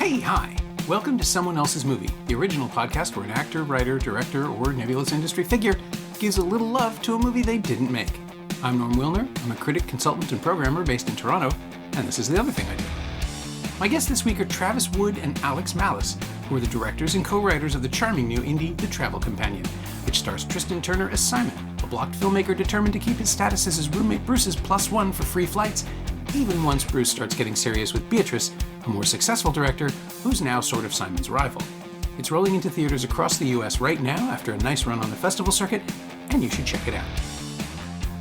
Hey, hi! Welcome to Someone Else's Movie, the original podcast where an actor, writer, director, or nebulous industry figure gives a little love to a movie they didn't make. I'm Norm Wilner. I'm a critic, consultant, and programmer based in Toronto, and this is the other thing I do. My guests this week are Travis Wood and Alex Mallis, who are the directors and co-writers of the charming new indie The Travel Companion, which stars Tristan Turner as Simon, a blocked filmmaker determined to keep his status as his roommate Bruce's +1 for free flights, even once Bruce starts getting serious with Beatrice, a more successful director who's now sort of Simon's rival. It's rolling into theaters across the US right now after a nice run on the festival circuit, and you should check it out.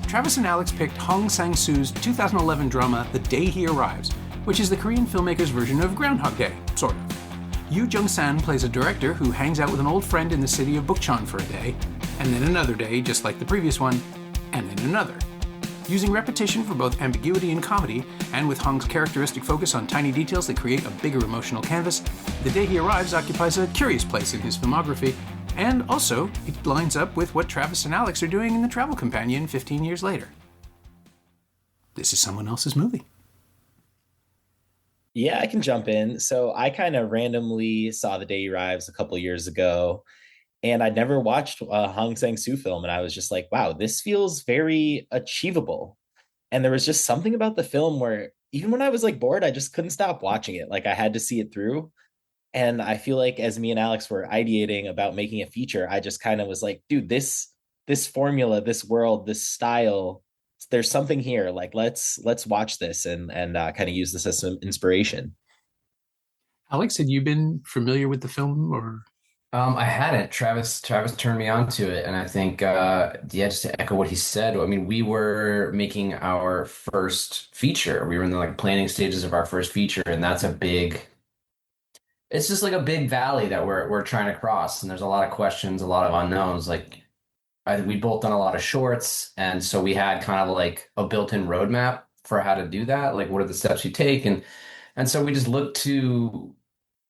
Travis and Alex picked Hong Sang-soo's 2011 drama The Day He Arrives, which is the Korean filmmaker's version of Groundhog Day, sort of. Yoo Jung-san plays a director who hangs out with an old friend in the city of Bukchon for a day, and then another day, just like the previous one, and then another. Using repetition for both ambiguity and comedy, and with Hong's characteristic focus on tiny details that create a bigger emotional canvas, The Day He Arrives occupies a curious place in his filmography, and also it lines up with what Travis and Alex are doing in The Travel Companion 15 years later. This is Someone Else's Movie. Yeah, I can jump in. So I kind of randomly saw The Day He Arrives a couple years ago, and I'd never watched a Hong Sang-soo film, and I was just like, wow, this feels very achievable. And there was just something about the film where even when I was like bored, I just couldn't stop watching it. Like I had to see it through. And I feel like as me and Alex were ideating about making a feature, I just kind of was like, dude, this formula, this world, this style, there's something here. Like let's watch this and kind of use this as some inspiration. Alex, had you been familiar with the film, or? I hadn't. Travis turned me on to it, and I think, just to echo what he said, I mean, we were making our first feature. We were in the planning stages of our first feature, and it's just like a big valley that we're trying to cross, and there's a lot of questions, a lot of unknowns. We both done a lot of shorts, and so we had kind of like a built-in roadmap for how to do that. Like, what are the steps you take, and so we just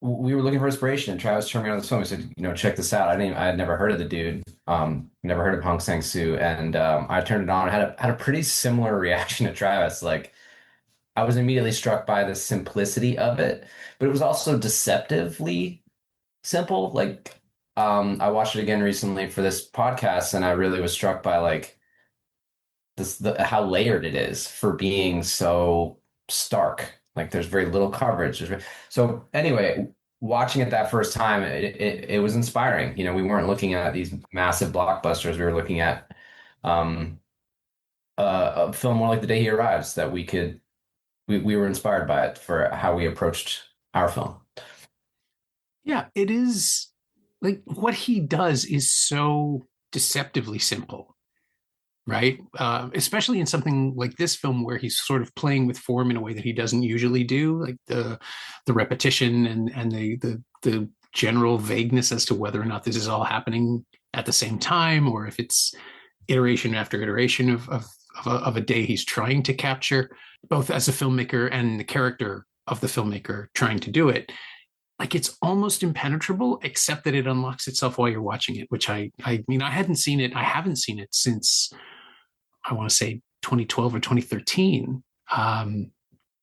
we were looking for inspiration, and Travis turned me on this film. He said, check this out. I had never heard of the dude, never heard of Hong Sang-soo. And I turned it on. I had a pretty similar reaction to Travis. Like, I was immediately struck by the simplicity of it, but it was also deceptively simple. I watched it again recently for this podcast, and I really was struck by how layered it is for being so stark. Like there's very little coverage. So anyway, watching it that first time, it was inspiring. We weren't looking at these massive blockbusters. We were looking at a film more like The Day He Arrives that we were inspired by it for how we approached our film. Yeah, it is like what he does is so deceptively simple. Right? Especially in something like this film where he's sort of playing with form in a way that he doesn't usually do, like the repetition and the general vagueness as to whether or not this is all happening at the same time, or if it's iteration after iteration of a day he's trying to capture, both as a filmmaker and the character of the filmmaker trying to do it. Like it's almost impenetrable, except that it unlocks itself while you're watching it, which I mean, I haven't seen it since I want to say 2012 or 2013.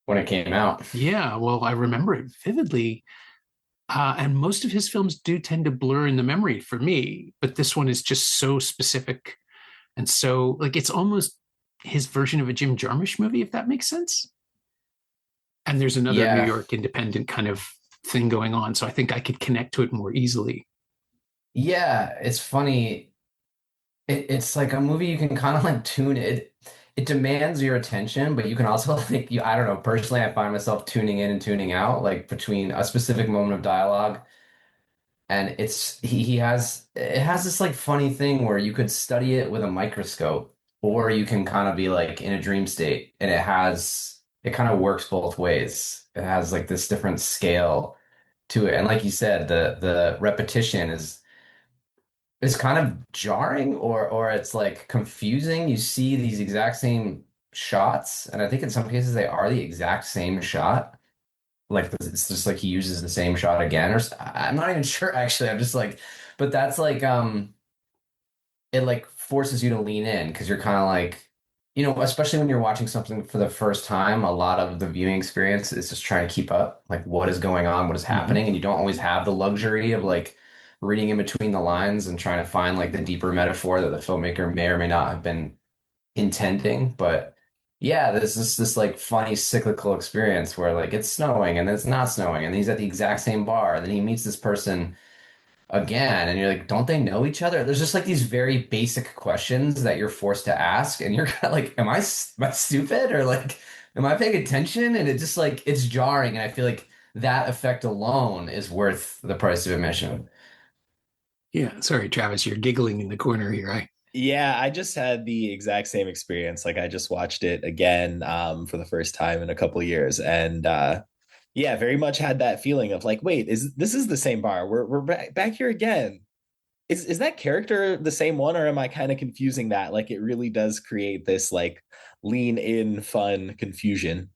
When it came out. Yeah, well, I remember it vividly. And most of his films do tend to blur in the memory for me, but this one is just so specific. And so, it's almost his version of a Jim Jarmusch movie, if that makes sense. And there's another New York independent kind of thing going on. So I think I could connect to it more easily. Yeah, it's funny. It's like a movie you can kind of tune it. It demands your attention, but you can also I don't know, personally, I find myself tuning in and tuning out, between a specific moment of dialogue. And it has this funny thing where you could study it with a microscope, or you can kind of be in a dream state, and it kind of works both ways. It has this different scale to it. And like you said, the repetition is kind of jarring, or it's confusing. You see these exact same shots, and I think in some cases they are the exact same shot. It's just he uses the same shot again, or I'm not even sure actually. I'm just but that's it forces you to lean in, because you're kind of especially when you're watching something for the first time, a lot of the viewing experience is just trying to keep up, like what is going on, what is Hmm. happening, and you don't always have the luxury of like reading in between the lines and trying to find like the deeper metaphor that the filmmaker may or may not have been intending. But yeah, there's this like funny cyclical experience where like it's snowing and then it's not snowing, and he's at the exact same bar, and then he meets this person again, and you're like, don't they know each other? There's just like these very basic questions that you're forced to ask, and you're kind of like, am I stupid, or like am I paying attention? And it just like it's jarring, and I feel like that effect alone is worth the price of admission. Yeah, sorry, Travis, you're giggling in the corner here. I Yeah, I just had the exact same experience. Like I just watched it again for the first time in a couple of years, and yeah, very much had that feeling of like, wait, is this is the same bar? We're back here again. Is that character the same one, or am I kind of confusing that? Like it really does create this like lean in fun confusion.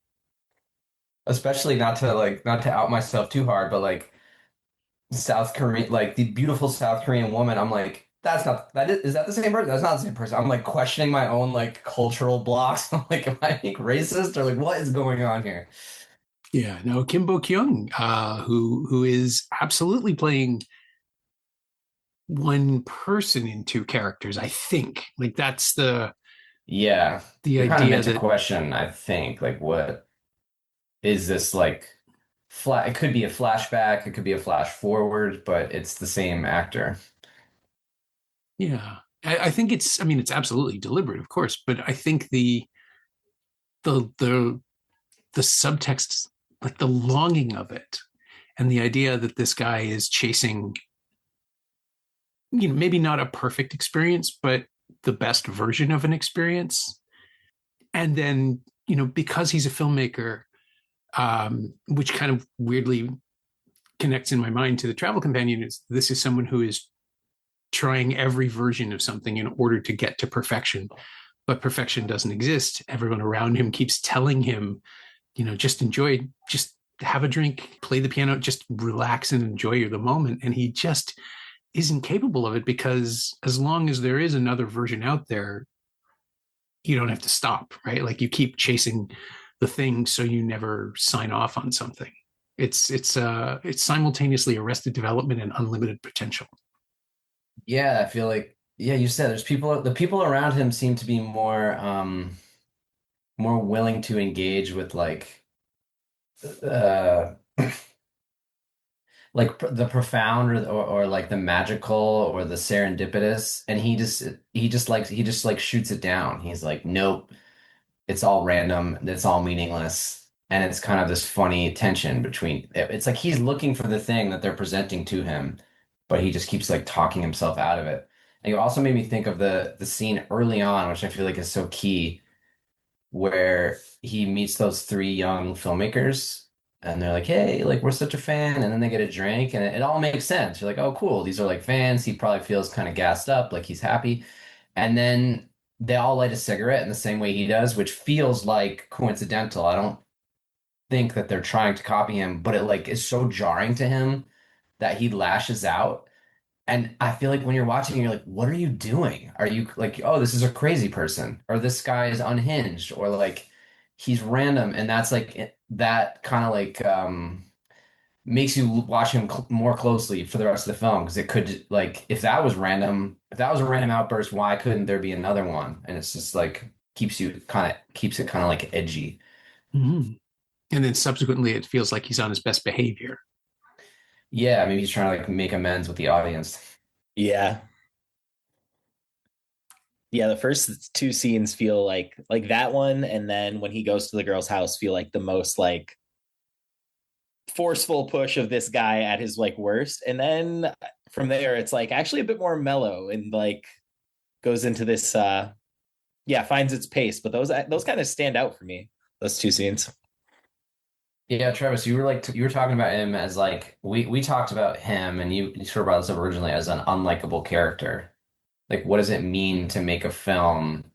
Especially not to out myself too hard, but like South Korean, like the beautiful South Korean woman, I'm like, is that the same person? That's not the same person. I'm like questioning my own like cultural blocks. I'm like, am I being racist, or like what is going on here? Yeah, no, Kim Bo Kyung, who is absolutely playing one person in two characters. I think like that's Yeah, the you're kind of idea meant to that question, I think, like what is this like flat? It could be a flashback, it could be a flash forward, but it's the same actor. yeah, I think it's. I mean, it's absolutely deliberate, of course, but I think the the the subtext, like the longing of it, and the idea that this guy is chasing, maybe not a perfect experience, but the best version of an experience, and then because he's a filmmaker, which kind of weirdly connects in my mind to the travel companion, is this is someone who is trying every version of something in order to get to perfection, but perfection doesn't exist. Everyone around him keeps telling him, just enjoy, just have a drink, play the piano, just relax and enjoy the moment. And he just isn't capable of it, because as long as there is another version out there, you don't have to stop, right? Like you keep chasing the thing, so you never sign off on something. It's simultaneously arrested development and unlimited potential. Yeah, I feel like yeah, you said the people around him seem to be more willing to engage with uh the profound or like the magical or the serendipitous, and he just like shoots it down. He's like, nope, it's all random, it's all meaningless. And it's kind of this funny tension between it's like he's looking for the thing that they're presenting to him, but he just keeps like talking himself out of it. And you also made me think of the scene early on, which I feel like is so key, where he meets those three young filmmakers, and they're like, hey, like we're such a fan, and then they get a drink, and it all makes sense. You're like, oh cool, these are like fans. He probably feels kind of gassed up, like he's happy. And then they all light a cigarette in the same way he does, which feels like coincidental. I don't think that they're trying to copy him, but it like is so jarring to him that he lashes out. And I feel like when you're watching, you're like, what are you doing? Are you like, oh, this is a crazy person, or this guy is unhinged, or like he's random? And that's like that kind of like makes you watch him cl more closely for the rest of the film, because it could like if that was a random outburst, why couldn't there be another one? And it's just like keeps it kind of like edgy. Mm-hmm. And then subsequently, it feels like he's on his best behavior. Yeah, maybe he's trying to like make amends with the audience. Yeah. Yeah, the first two scenes feel like that one, and then when he goes to the girl's house feel like the most like forceful push of this guy at his like worst. And then from there it's like actually a bit more mellow and like goes into this yeah, finds its pace. But those kind of stand out for me, those two scenes. Yeah, Travis, you were like you were talking about him as like we talked about him, and you sort of brought this up originally as an unlikable character. Like, what does it mean to make a film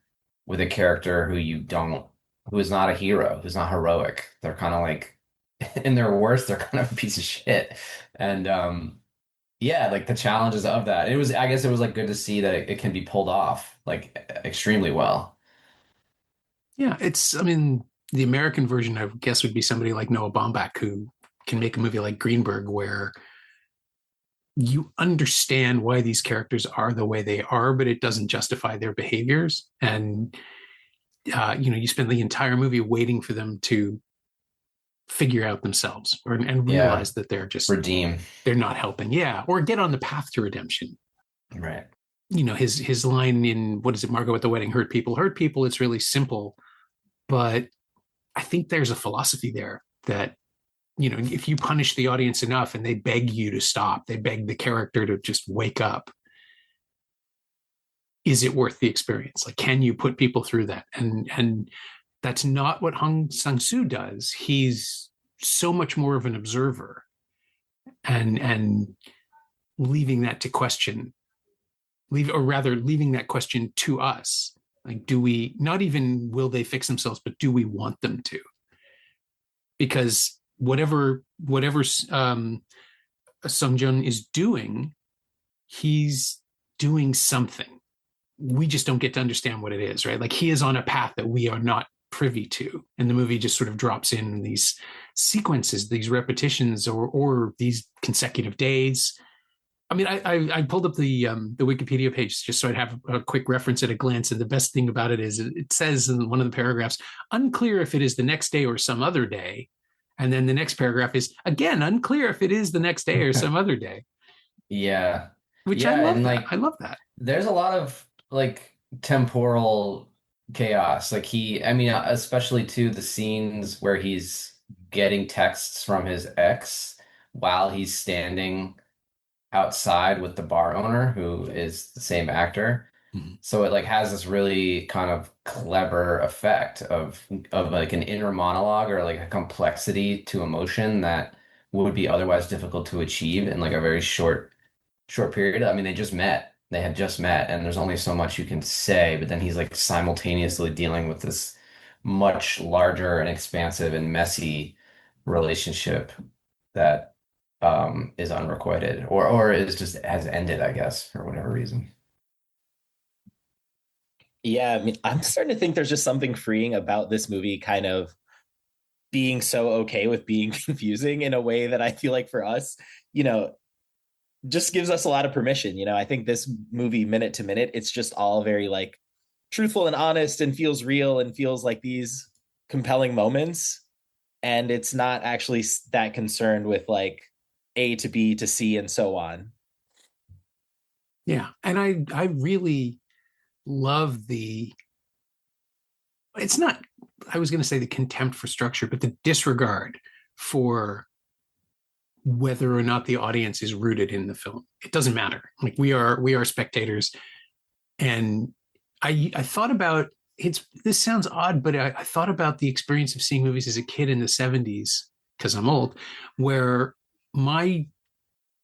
with a character who is not a hero, who's not heroic? They're kind of like, in their worst, they're kind of a piece of shit. And yeah, like the challenges of that. I guess it was like good to see that it can be pulled off like extremely well. Yeah, I mean, the American version, I guess, would be somebody like Noah Baumbach who can make a movie like Greenberg where you understand why these characters are the way they are, but it doesn't justify their behaviors. And, you spend the entire movie waiting for them to figure out themselves and Yeah, realize that redeem. they're not helping. Yeah. Or get on the path to redemption. Right. His line in, what is it, Margot at the Wedding, hurt people. It's really simple. But I think there's a philosophy there that, if you punish the audience enough and they beg you to stop, they beg the character to just wake up, is it worth the experience? Like, can you put people through that? And that's not what Hong Sang-soo does. He's so much more of an observer and leaving that to question, leaving that question to us. Like, do we, not even will they fix themselves, but do we want them to? Because whatever Sung Jun is doing, he's doing something. We just don't get to understand what it is, right? Like, he is on a path that we are not privy to, and the movie just sort of drops in these sequences, these repetitions, or these consecutive days. I mean, I pulled up the Wikipedia page just so I'd have a quick reference at a glance, and the best thing about it is it says in one of the paragraphs, unclear if it is the next day or some other day, and then the next paragraph is again unclear if it is the next day or some other day. Yeah. Which I Yeah, love and that. like I love that. there's a lot of like temporal chaos. Like I mean, especially too the scenes where he's getting texts from his ex while he's standing outside with the bar owner who is the same actor. Mhm. So it like has this really kind of clever effect of like an inner monologue or like a complexity to emotion that would be otherwise difficult to achieve in like a very short period. I mean, they just met. They had just met, and there's only so much you can say, but then he's like simultaneously dealing with this much larger and expansive and messy relationship that is unrequited or is just has ended, I guess, for whatever reason. Yeah, I mean, I'm starting to think there's just something freeing about this movie kind of being so okay with being confusing in a way that I feel like for us, you know, just gives us a lot of permission. I think this movie, minute to minute, it's just all very like truthful and honest and feels real and feels like these compelling moments. And it's not actually that concerned with like A to B to C and so on. Yeah. And I really love it's not, I was going to say the contempt for structure, but the disregard for whether or not the audience is rooted in the film. It doesn't matter. Like, we are spectators. And I thought about, this sounds odd, but I thought about the experience of seeing movies as a kid in the 70s, because I'm old, where my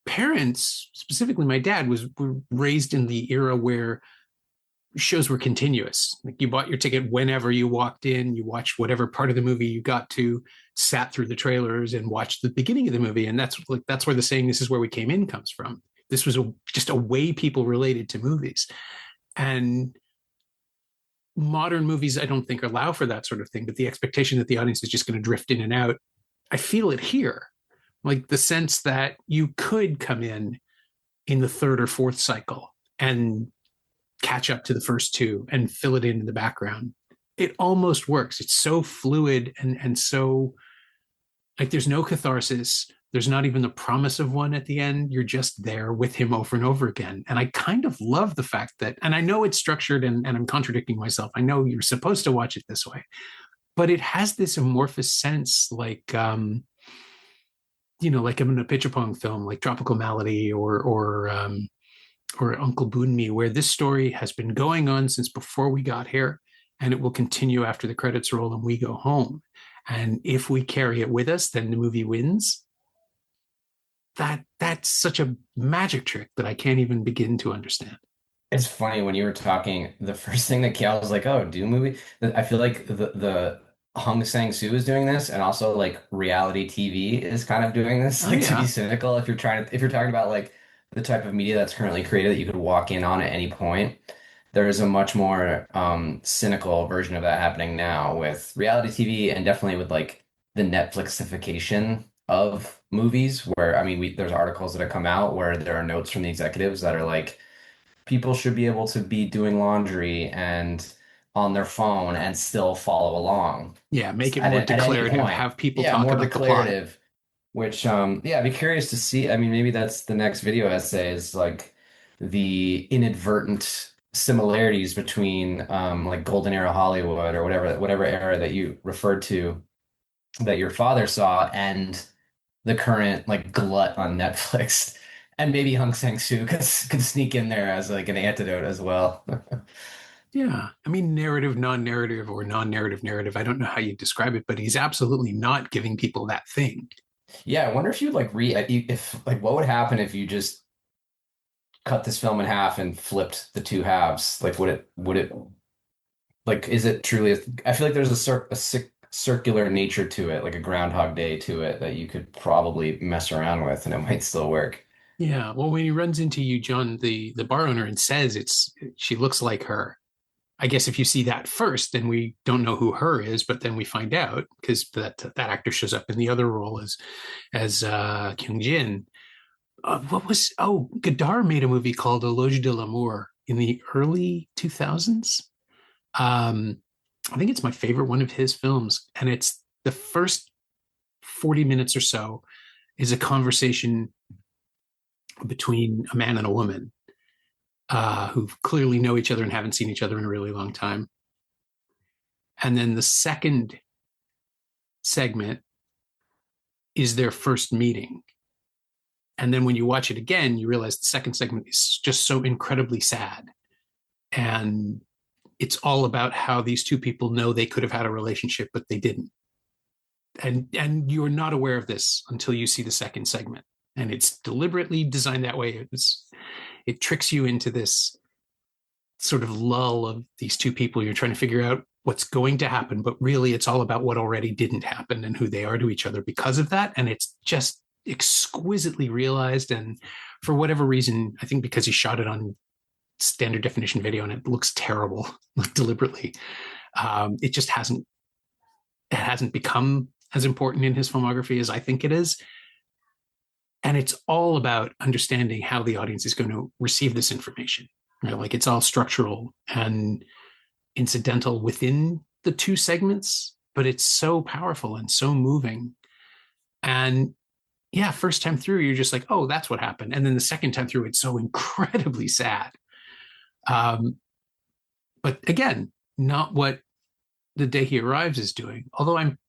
parents, specifically my dad, were raised in the era where shows were continuous. Like, you bought your ticket whenever you walked in, you watched whatever part of the movie you got to, sat through the trailers and watched the beginning of the movie. And that's where the saying "this is where we came in" comes from. This was just a way people related to movies. And modern movies, I don't think, allow for that sort of thing, but the expectation that the audience is just going to drift in and out, I feel it here. Like, the sense that you could come in the third or fourth cycle and catch up to the first two and fill it in the background. It almost works. It's so fluid and so, like, there's no catharsis. There's not even the promise of one at the end. You're just there with him over and over again. And I kind of love the fact that, and I know it's structured and I'm contradicting myself. I know you're supposed to watch it this way, but it has this amorphous sense, like, like I'm in a picture pong film, like Tropical Malady or Uncle Boonmee, where this story has been going on since before we got here, and it will continue after the credits roll and we go home. And if we carry it with us, then the movie wins. That's such a magic trick that I can't even begin to understand. It's funny when you were talking, the first thing that came out was like, oh, Doom movie. I feel like the Hong Sang-soo is doing this, and also like reality TV is kind of doing this. Oh Like to be yeah. cynical, if you're talking about like the type of media that's currently created that you could walk in on at any point. there is a much more cynical version of that happening now with reality TV and definitely with like the Netflixification of movies where I mean there's articles that have come out where there are notes from the executives that are like people should be able to be doing laundry and on their phone and still follow along Yeah, make it at, more at any declarative. point. Have people Yeah, talk more about the plot. declarative, which yeah, I'd be curious to see. I mean, maybe that's the next video essay is like the inadvertent similarities between like Golden Era Hollywood or whatever era that you referred to that your father saw and the current like glut on Netflix. And maybe Hong Sang-soo could sneak in there as like an antidote as well. Yeah. I mean, narrative, non-narrative, or non-narrative narrative. I don't know how you describe it, but he's absolutely not giving people that thing. Yeah, I wonder if you'd like if like what would happen if you just cut this film in half and flipped the two halves? Like would it like is it truly I feel like there's a circular nature to it, like a Groundhog Day to it that you could probably mess around with and it might still work. Yeah. Well, when he runs into you, John, the bar owner, and says she looks like her. I guess if you see that first, then we don't know who her is, but then we find out because that actor shows up in the other role as Kyung Jin. Godard made a movie called Eloge de l'Amour in the early 2000s. I think it's my favorite one of his films, and it's the first 40 minutes or so is a conversation between a man and a woman who clearly know each other and haven't seen each other in a really long time. And then the second segment is their first meeting. And then when you watch it again, you realize the second segment is just so incredibly sad. And it's all about how these two people know they could have had a relationship, but they didn't. And you're not aware of this until you see the second segment. And it's deliberately designed that way. It tricks you into this sort of lull of these two people. You're trying to figure out what's going to happen, but really it's all about what already didn't happen and who they are to each other because of that. And it's just exquisitely realized. And for whatever reason, I think because he shot it on standard definition video and it looks terrible, like deliberately, it just hasn't become as important in his filmography as I think it is. And it's all about understanding how the audience is going to receive this information. Right? Like it's all structural and incidental within the two segments, but it's so powerful and so moving. And yeah, first time through, you're just like, oh, that's what happened. And then the second time through, it's so incredibly sad. But again, not what The Day He Arrives is doing, although I'm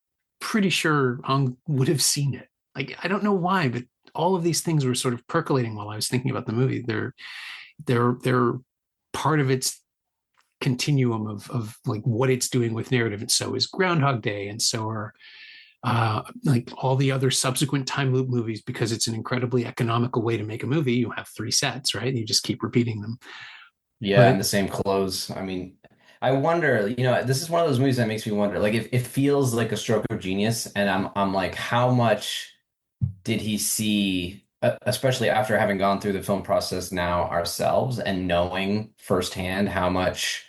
pretty sure Hong would have seen it. Like, I don't know why, but all of these things were sort of percolating while I was thinking about the movie. They're part of its continuum of like what it's doing with narrative. And so is Groundhog Day, and so are like all the other subsequent time loop movies, because it's an incredibly economical way to make a movie. You have three sets, right? You just keep repeating them. Yeah, But and the same clothes. I mean, I wonder, this is one of those movies that makes me wonder, like if it feels like a stroke of genius, and I'm like, how much did he see, especially after having gone through the film process now ourselves and knowing firsthand how much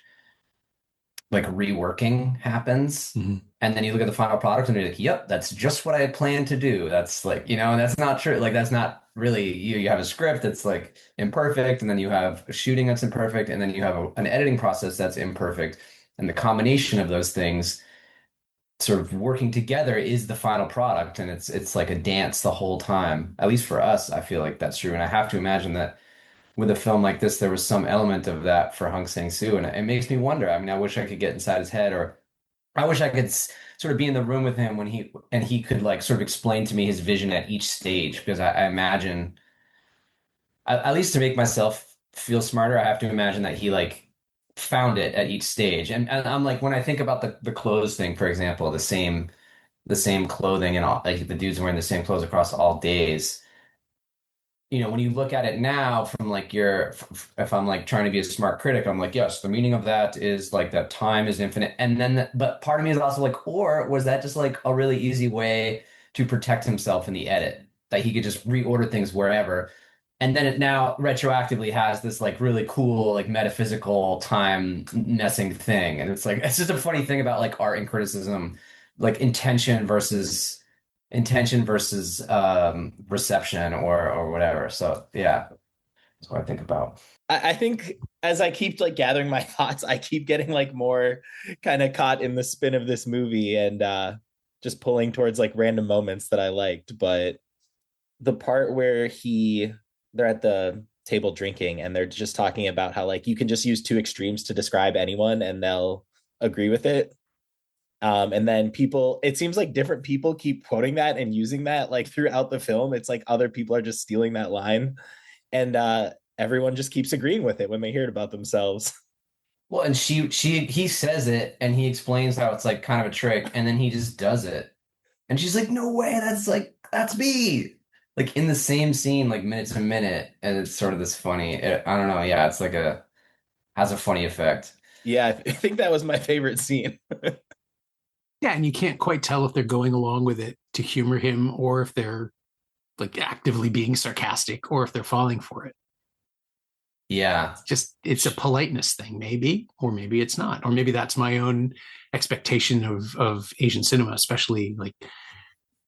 like reworking happens. mhm. And then you look at the final product and you're like, yep, that's just what I had planned to do. That's like, and that's not true. Like, that's not really you have a script that's like imperfect, and then you have a shooting that's imperfect, and then you have an editing process that's imperfect. And the combination of those things sort of working together is the final product. And it's like a dance the whole time. At least for us, I feel like that's true. And I have to imagine that with a film like this, there was some element of that for Hong Sang-soo. And it makes me wonder. I mean, I wish I could get inside his head, or I wish I could sort of be in the room with him when he could like sort of explain to me his vision at each stage, because I imagine, at least to make myself feel smarter, I have to imagine that he like found it at each stage. And I'm like, when I think about the clothes thing, for example, the same clothing and all, like the dude's wearing the same clothes across all days. When you look at it now from like if I'm like trying to be a smart critic, I'm like, yes, the meaning of that is like that time is infinite. And then, but part of me is also like, or was that just like a really easy way to protect himself in the edit, that he could just reorder things wherever? and then it now retroactively has this like really cool like metaphysical time messing thing, and it's like it's just a funny thing about like art and criticism, like intention versus reception or whatever. So yeah, that's what I think about. I think as I keep like gathering my thoughts, I keep getting like more kind of caught in the spin of this movie and just pulling towards like random moments that I liked. But the part where they're at the table drinking and they're just talking about how like you can just use two extremes to describe anyone and they'll agree with it. And then it seems like different people keep quoting that and using that like throughout the film. It's like other people are just stealing that line. And everyone just keeps agreeing with it when they hear it about themselves. Well, and he says it and he explains how it's like kind of a trick, and then he just does it. And she's like, no way, that's me. Like in the same scene, like minute to minute, and it's sort of this funny. I don't know, yeah, it's like has a funny effect. Yeah, I think that was my favorite scene. Yeah, and you can't quite tell if they're going along with it to humor him or if they're like actively being sarcastic or if they're falling for it. Yeah. It's a politeness thing, maybe, or maybe it's not, or maybe that's my own expectation of Asian cinema, especially like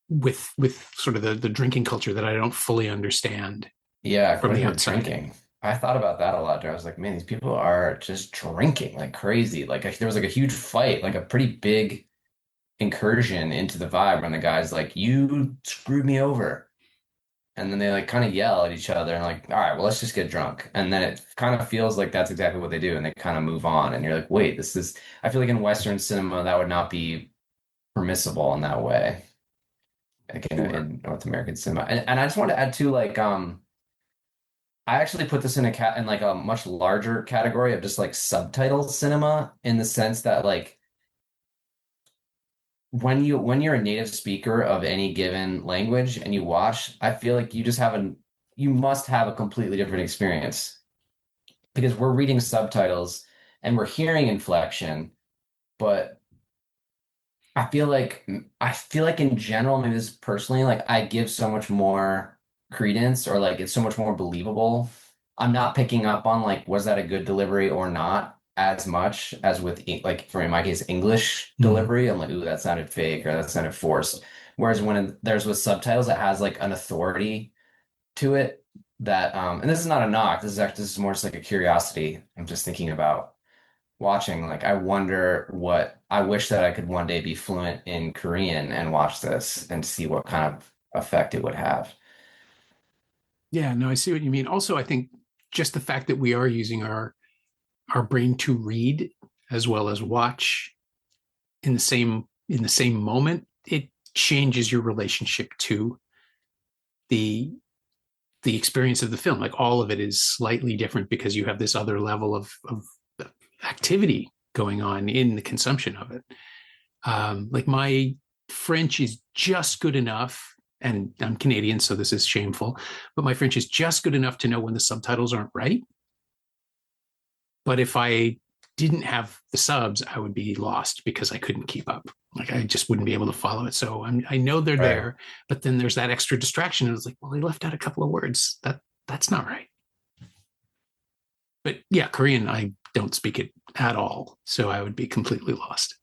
with sort of the drinking culture that I don't fully understand. Yeah, from the quite outside. drinking. I thought about that a lot. I was like, man, these people are just drinking like crazy. Like there was like a huge fight, like a pretty big incursion into the vibe when the guy's like, you screwed me over. And then they like kind of yell at each other and like, all right, well, let's just get drunk. And then it kind of feels like that's exactly what they do. And they kind of move on. And you're like, wait, I feel like in Western cinema, that would not be permissible in that way. Like in North American cinema. And I just want to add to like, I actually put this in like a much larger category of just like subtitle cinema, in the sense that like when you're a native speaker of any given language and you watch, I feel like you must have a completely different experience, because we're reading subtitles and we're hearing inflection, but I feel like in general, maybe this personally, like I give so much more credence, or like it's so much more believable. I'm not picking up on like, was that a good delivery or not, as much as with like, for in my case, English delivery. I'm like, ooh, that sounded fake or that sounded forced. Whereas there's with subtitles, it has like an authority to it that and this is not a knock. This is more just like a curiosity. I'm just thinking about watching, like I wish that I could one day be fluent in Korean and watch this and see what kind of effect it would have. Yeah, no, I see what you mean. Also, I think just the fact that we are using our brain to read as well as watch in the same moment, it changes your relationship to the experience of the film. Like all of it is slightly different because you have this other level of activity going on in the consumption of it. Like my French is just good enough, and I'm Canadian, so this is shameful, but my French is just good enough to know when the subtitles aren't right. But if I didn't have the subs, I would be lost because I couldn't keep up. Like I just wouldn't be able to follow it. So I know they're Right. there, but then there's that extra distraction. It was like, well, they left out a couple of words. That's not right. But yeah, Korean, I don't speak it at all, so I would be completely lost.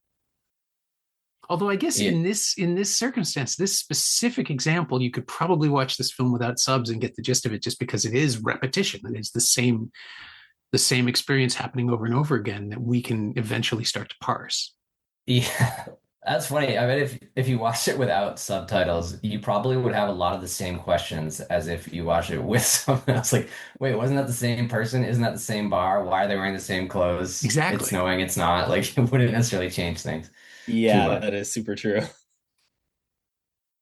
Although I guess Yeah. in this circumstance, this specific example, you could probably watch this film without subs and get the gist of it, just because it is repetition. It is the same experience happening over and over again that we can eventually start to parse. Yeah, that's funny. I mean, if you watched it without subtitles, you probably would have a lot of the same questions as if you watched it with someone else. Like, wait, wasn't that the same person? Isn't that the same bar? Why are they wearing the same clothes? Exactly. It's snowing, it's not. Like, it wouldn't necessarily change things too Yeah, much. that is super true.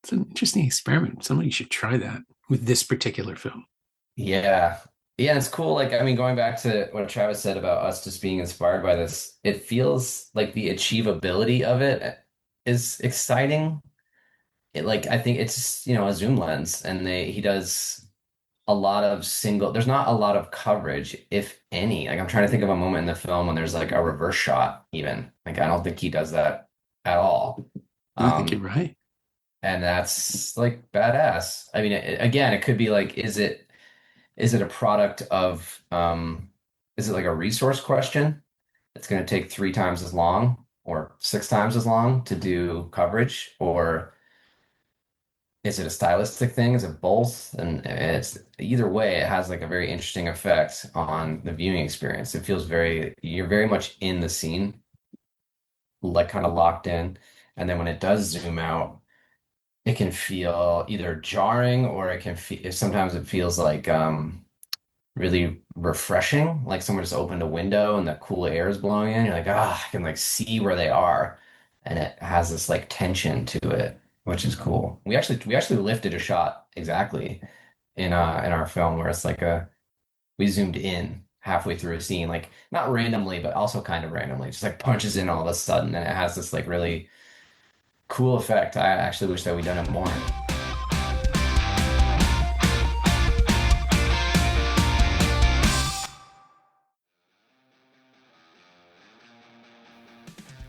It's an interesting experiment. Somebody should try that with this particular film. Yeah. Yeah, it's cool. Like, I mean, going back to what Travis said about us just being inspired by this, it feels like the achievability of it is exciting. Like, I think it's just, a zoom lens, and he does a lot of there's not a lot of coverage, if any. Like, I'm trying to think of a moment in the film when there's like a reverse shot, even. Like, I don't think he does that at all. I think you're right. And that's like badass. I mean, again, it could be like, is it is it a product of is it like a resource question? It's going to take 3 times as long or 6 times as long to do coverage, or is it a stylistic thing? Is it both? And it's either way, it has like a very interesting effect on the viewing experience. It feels you're very much in the scene, like kind of locked in. And then when it does zoom out, it can feel either jarring, or it can feel, sometimes it feels like really refreshing, like someone just opened a window and the cool air is blowing in. You're like, ah, I can like see where they are. And it has this like tension to it, which is cool. We actually lifted a shot exactly in our film where it's like we zoomed in halfway through a scene, like not randomly, but also kind of randomly, just like punches in all of a sudden, and it has this like really cool effect. I actually wish that we'd done it more.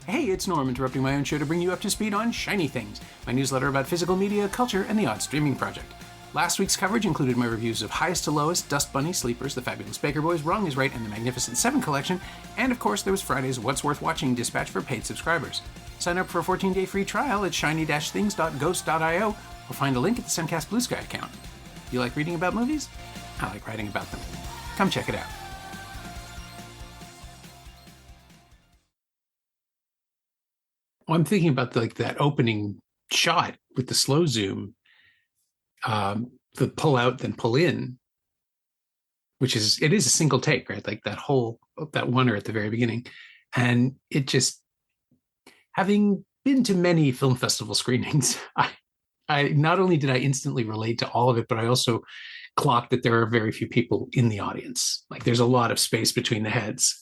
Hey, it's Norm, interrupting my own show to bring you up to speed on Shiny Things, my newsletter about physical media, culture, and the odd streaming project. Last week's coverage included my reviews of Highest to Lowest, Dust Bunny, Sleepers, The Fabulous Baker Boys, Wrong is Right, and The Magnificent Seven collection, and of course there was Friday's What's Worth Watching dispatch for paid subscribers. Sign up for a 14-day free trial at shiny-things.ghost.io or find a link at the Suncast Blue Sky account. You like reading about movies? I like writing about them. Come check it out. Well, I'm thinking about like that opening shot with the slow zoom, the pull out then pull in, which is it is a single take, right? Like that oneer at the very beginning, and it just, having been to many film festival screenings, I not only did I instantly relate to all of it, but I also clocked that there are very few people in the audience. Like there's a lot of space between the heads.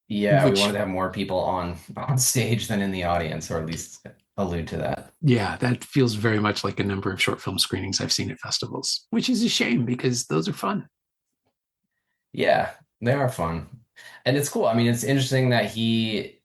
Yeah, we wanted to have more people on stage than in the audience, or at least allude to that. Yeah, that feels very much like a number of short film screenings I've seen at festivals, which is a shame because those are fun. Yeah, they are fun. And it's cool. I mean, it's interesting that he's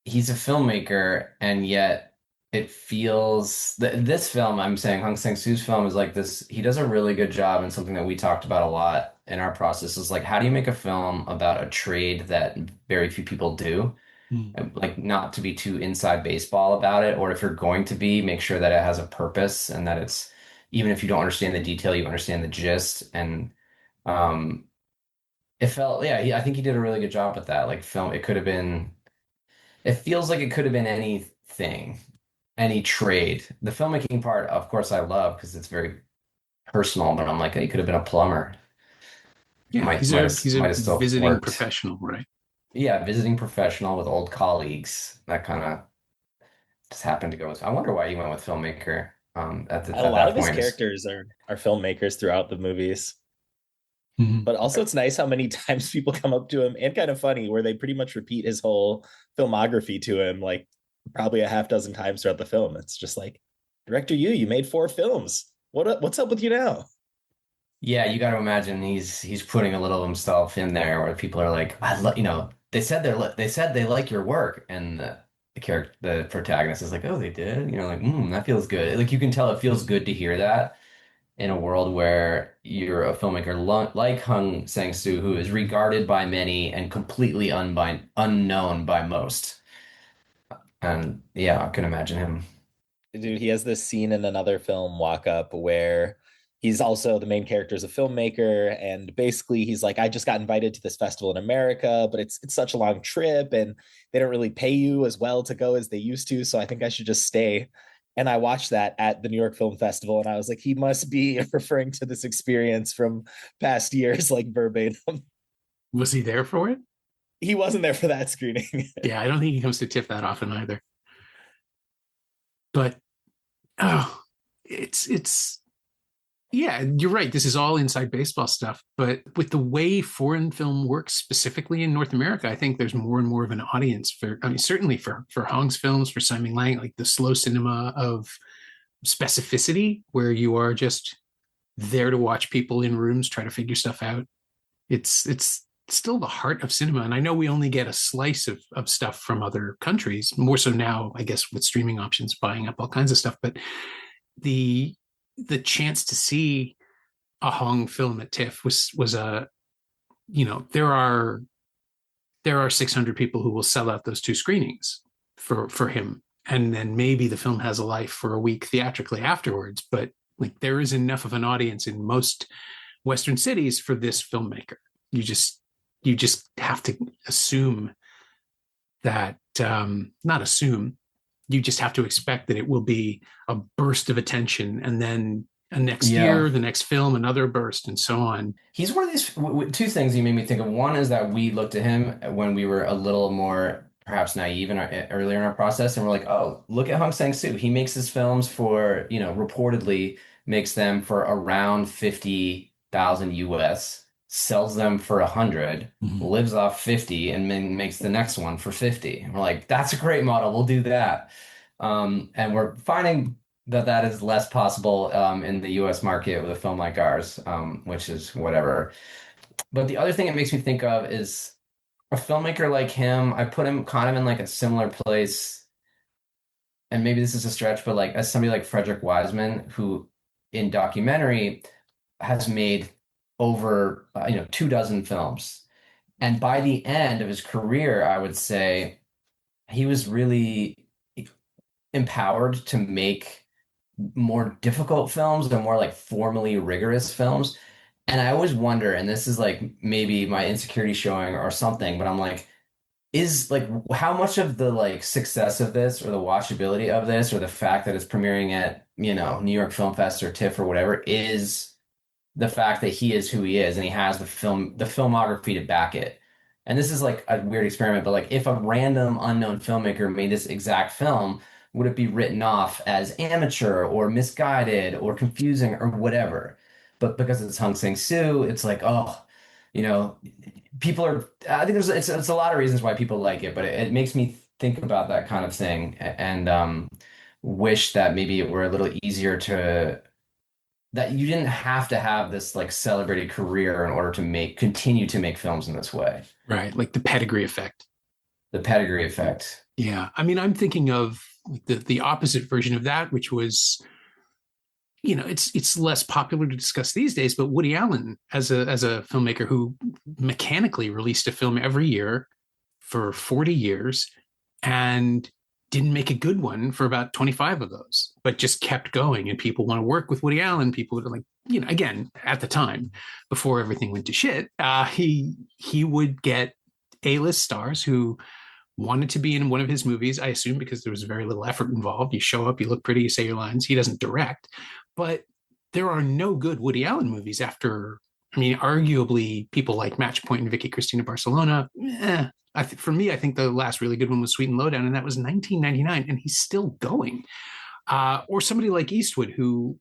a filmmaker, and yet it feels this film, I'm saying Hong Sang-soo's film, is like this. He does a really good job, and something that we talked about a lot in our process is like, how do you make a film about a trade that very few people do? And, like, not to be too inside baseball about it, or if you're going to be, make sure that it has a purpose, and that it's, even if you don't understand the detail, you understand the gist. And um it felt, yeah, I think he did a really good job with that. Like, film, it feels like it could have been anything, any trade. The filmmaking part, of course, I love because it's very personal, but I'm like, he could have been a plumber. Yeah, he's Might a have still visiting worked. professional, right? Yeah, visiting professional with old colleagues. That kind of just happened to go with. I wonder why you went with filmmaker A at lot that of his point. characters are filmmakers throughout the movies. Mm-hmm. But also it's nice how many times people come up to him, and kind of funny where they pretty much repeat his whole filmography to him, like probably a half dozen times throughout the film. It's just like, Director, you made 4 films. What's up with you now? Yeah, you got to imagine he's putting a little of himself in there, where people are like, I love, they said they like your work, and the protagonist is like, oh, they did, like, that feels good. Like, you can tell it feels good to hear that in a world where you're a filmmaker like Hong Sang-soo, who is regarded by many and completely unknown by most. And yeah, I can imagine him. Dude, he has this scene in another film, Walk Up, where he's also the main character is a filmmaker, and basically he's like, I just got invited to this festival in America, but it's such a long trip, and they don't really pay you as well to go as they used to, so I think I should just stay. And I watched that at the New York Film Festival, and I was like, he must be referring to this experience from past years, like verbatim. Was he there for it? He wasn't there for that screening. Yeah, I don't think he comes to TIFF that often either. But it's yeah, you're right. This is all inside baseball stuff. But with the way foreign film works, specifically in North America, I think there's more and more of an audience for, I mean, certainly for Hong's films, for Simon Lang, like the slow cinema of specificity, where you are just there to watch people in rooms try to figure stuff out. It's still the heart of cinema. And I know we only get a slice of stuff from other countries, more so now, I guess, with streaming options buying up all kinds of stuff. But the chance to see a Hong film at TIFF was a, you know, there are 600 people who will sell out those two screenings for him, and then maybe the film has a life for a week theatrically afterwards. But like, there is enough of an audience in most Western cities for this filmmaker. You just have to assume that, not assume, you just have to expect that it will be a burst of attention, and then a next Yeah. year, the next film, another burst, and so on. He's one of these two things you made me think of. One is that we looked at him when we were a little more perhaps naive earlier in our process, and we're like, oh, look at Hong Sang-soo. He makes his films for, reportedly makes them for around 50,000 US, sells them for 100, lives off 50, and then makes the next one for 50. And we're like, that's a great model. We'll do that. And we're finding that is less possible in the US market with a film like ours, which is whatever. But the other thing it makes me think of is a filmmaker like him. I put him kind of in like a similar place, and maybe this is a stretch, but like as somebody like Frederick Wiseman, who in documentary has made over 24 films. And by the end of his career, I would say he was really empowered to make more difficult films and more like formally rigorous films. And I always wonder, and this is like maybe my insecurity showing or something, but I'm like, is like how much of the like success of this or the watchability of this or the fact that it's premiering at, New York Film Fest or TIFF or whatever is the fact that he is who he is and he has the filmography to back it. And this is like a weird experiment, but like if a random unknown filmmaker made this exact film, would it be written off as amateur or misguided or confusing or whatever? But because it's Hong Sang-soo, it's like, oh, you know, people are. I think it's a lot of reasons why people like it, but it makes me think about that kind of thing and wish that maybe it were a little easier to that you didn't have to have this like celebrated career in order to continue to make films in this way. Right, like the pedigree effect. The pedigree effect. Yeah, I mean, I'm thinking of the opposite version of that, which was, it's less popular to discuss these days, but Woody Allen as a filmmaker who mechanically released a film every year for 40 years and didn't make a good one for about 25 of those, but just kept going. And people want to work with Woody Allen. People are like, again, at the time, before everything went to shit, he would get A-list stars who wanted to be in one of his movies, I assume, because there was very little effort involved. You show up, you look pretty, you say your lines. He doesn't direct. But there are no good Woody Allen movies after, I mean, arguably people like Match Point and Vicky Cristina Barcelona. For me, I think the last really good one was Sweet and Lowdown, and that was 1999, and he's still going. Or somebody like Eastwood, who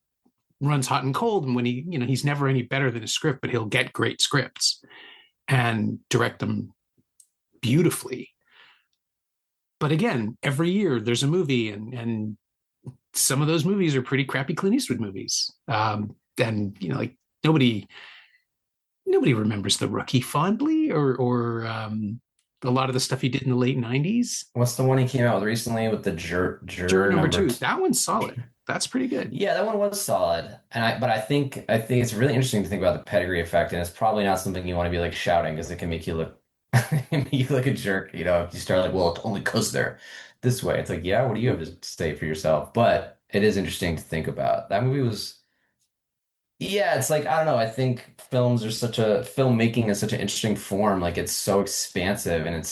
runs hot and cold, and when he's never any better than a script, but he'll get great scripts and direct them beautifully. But again, every year there's a movie, and some of those movies are pretty crappy Clint Eastwood movies. And like nobody remembers The Rookie fondly, or a lot of the stuff he did in the late 90s. What's the one he came out with recently with the juror number two? That one's solid. That's pretty good. Yeah, that one was solid. But I think it's really interesting to think about the pedigree effect, and it's probably not something you want to be like shouting because it can make you look you look a jerk, if you start like, well, it's only because they're this way. It's like, yeah, what do you have to say for yourself? But it is interesting to think about. That movie was, yeah, it's like, I don't know. I think filmmaking is such an interesting form. Like it's so expansive and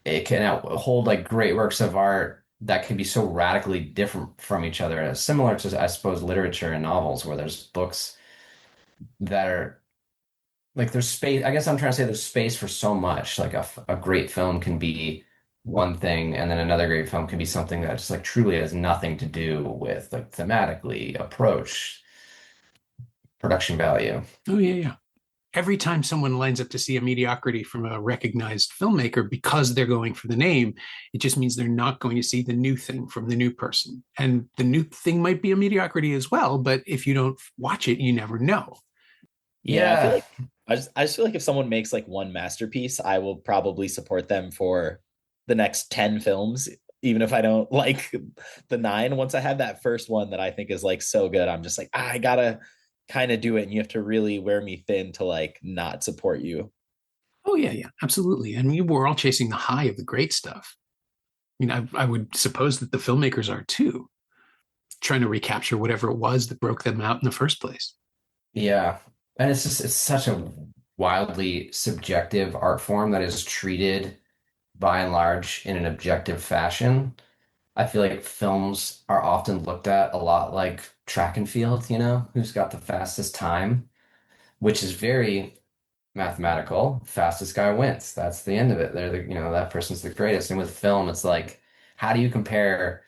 it can hold like great works of art that can be so radically different from each other. Similar to, I suppose, literature and novels where there's books that are like there's space. I guess I'm trying to say there's space for so much. Like a great film can be one thing, and then another great film can be something that just like truly has nothing to do with like thematically, approach, production value. Oh yeah. Every time someone lines up to see a mediocrity from a recognized filmmaker because they're going for the name, it just means they're not going to see the new thing from the new person. And the new thing might be a mediocrity as well, but if you don't watch it, you never know. Yeah. I feel like I just feel like if someone makes like one masterpiece, I will probably support them for the next 10 films, even if I don't like the 9. Once I have that first one that I think is like so good, I'm just like, I gotta kind of do it, and you have to really wear me thin to like not support you. Oh yeah, yeah, absolutely. And we were all chasing the high of the great stuff. I mean, I would suppose that the filmmakers are too, trying to recapture whatever it was that broke them out in the first place. Yeah. And it's such a wildly subjective art form that is treated by and large in an objective fashion. I feel like films are often looked at a lot like track and field, who's got the fastest time, which is very mathematical. Fastest guy wins. That's the end of it. That person's the greatest. And with film, it's like, how do you compare